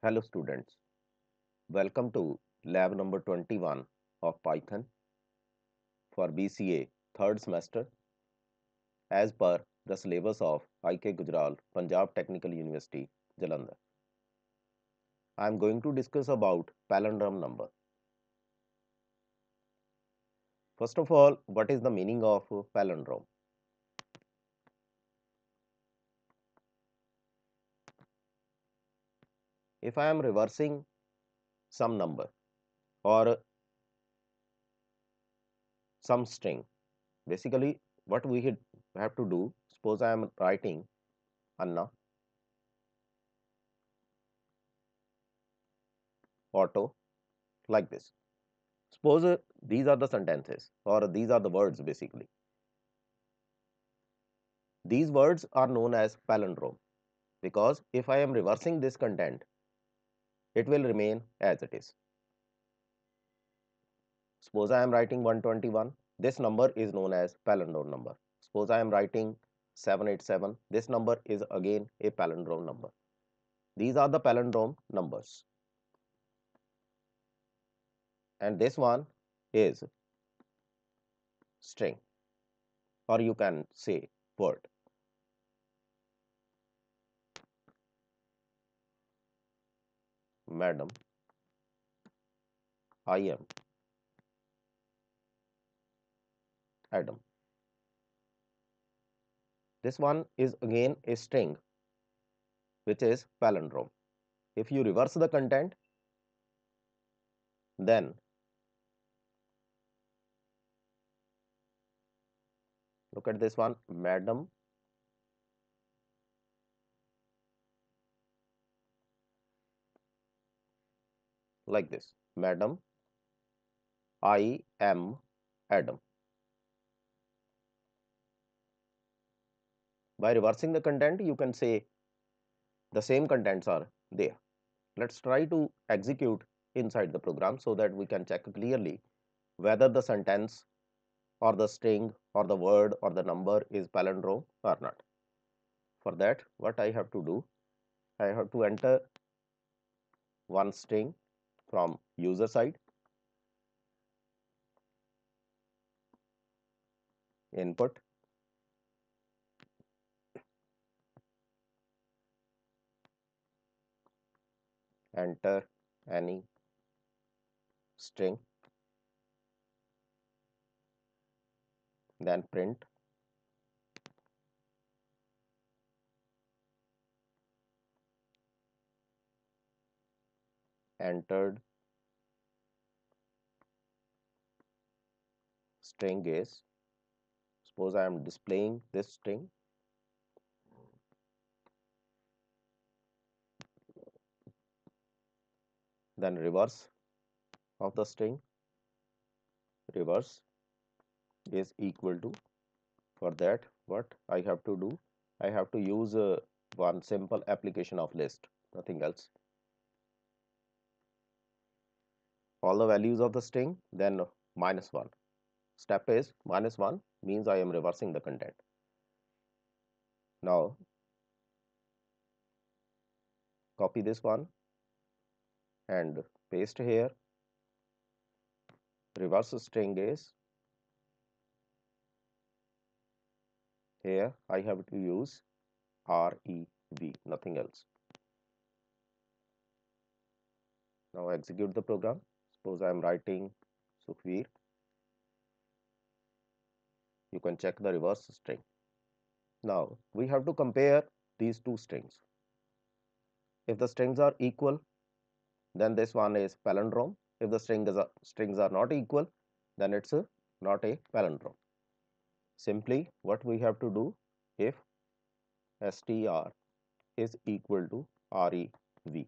Hello students, welcome to lab number 21 of Python for BCA third semester as per the syllabus of IK Gujral, Punjab Technical University, Jalandhar. I am going to discuss about palindrome number. First of all, what is the meaning of palindrome? If I am reversing some number or some string, basically what we have to do, suppose I am writing Anna auto like this. Suppose these are the sentences or these are the words basically. These words are known as palindrome because if I am reversing this content, it will remain as it is. Suppose I am writing 121, this number is known as palindrome number. Suppose I am writing 787, this number is again a palindrome number. These are the palindrome numbers. And this one is string, or you can say word. Madam, I am Adam. This one is again a string which is palindrome. If you reverse the content, then look at this one, Madam, like this, Madam, I am Adam. By reversing the content, you can say the same contents are there. Let's try to execute inside the program so that we can check clearly whether the sentence or the string or the word or the number is palindrome or not. For that, what I have to do, I have to enter one string from user side, input, enter any string, then print entered string is, suppose I am displaying this string, then reverse of the string, reverse is equal to, for that what I have to do, I have to use one simple application of list, nothing else. All the values of the string, then -1. Step is -1 means I am reversing the content. Now copy this one and paste here. Reverse string is, here I have to use REV, nothing else. Now execute the program. Suppose I am writing Sukhveer. You can check the reverse string. Now we have to compare these two strings. If the strings are equal, then this one is palindrome. If the strings are not equal, then it's not a palindrome. Simply what we have to do, if str is equal to rev,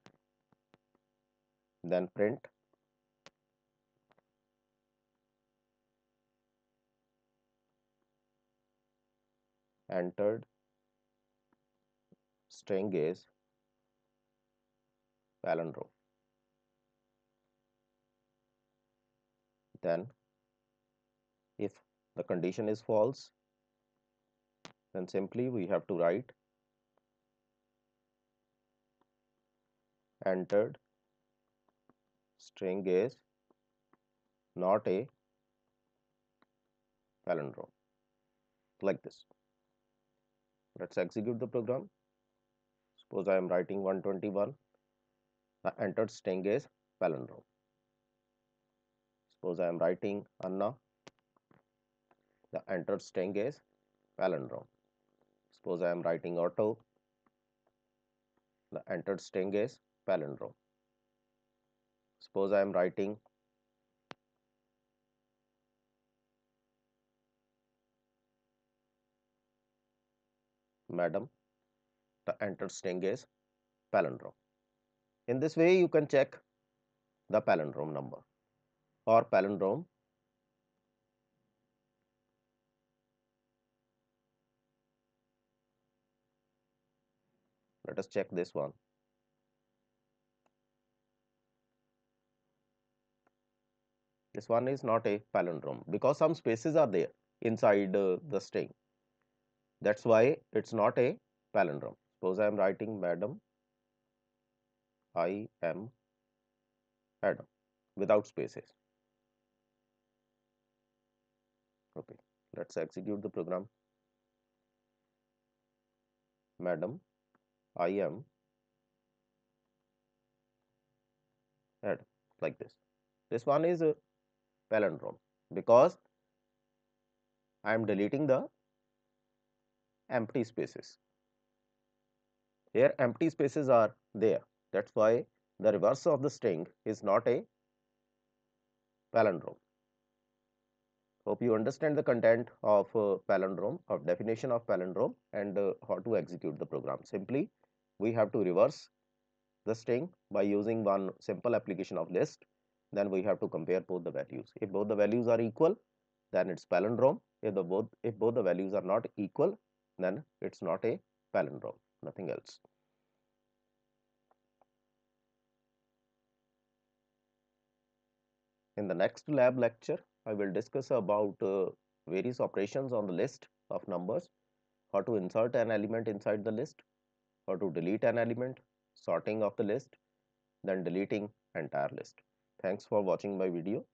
then print entered string is palindrome. Then if the condition is false, then simply we have to write entered string is not a palindrome, like this. Let's execute the program. Suppose I am writing 121, the entered string is palindrome. Suppose I am writing Anna, the entered string is palindrome. Suppose I am writing Otto, the entered string is palindrome. Suppose I am writing Madam, the entered string is palindrome. In this way, you can check the palindrome number or palindrome. Let us check this one. This one is not a palindrome because some spaces are there inside the string. That's why it's not a palindrome. Suppose I am writing Madam, I am Adam without spaces. Okay, let's execute the program. Madam, I am Adam, like this. This one is a palindrome because I am deleting the empty spaces. Here empty spaces are there. That's why the reverse of the string is not a palindrome. Hope you understand the content of palindrome, of definition of palindrome, and how to execute the program. Simply, we have to reverse the string by using one simple application of list. Then we have to compare both the values. If both the values are equal, then it's palindrome. If both the values are not equal, then it's not a palindrome. Nothing else. In the next lab lecture, I will discuss about various operations on the list of numbers, how to insert an element inside the list, how to delete an element, sorting of the list, then deleting entire list. Thanks for watching my video.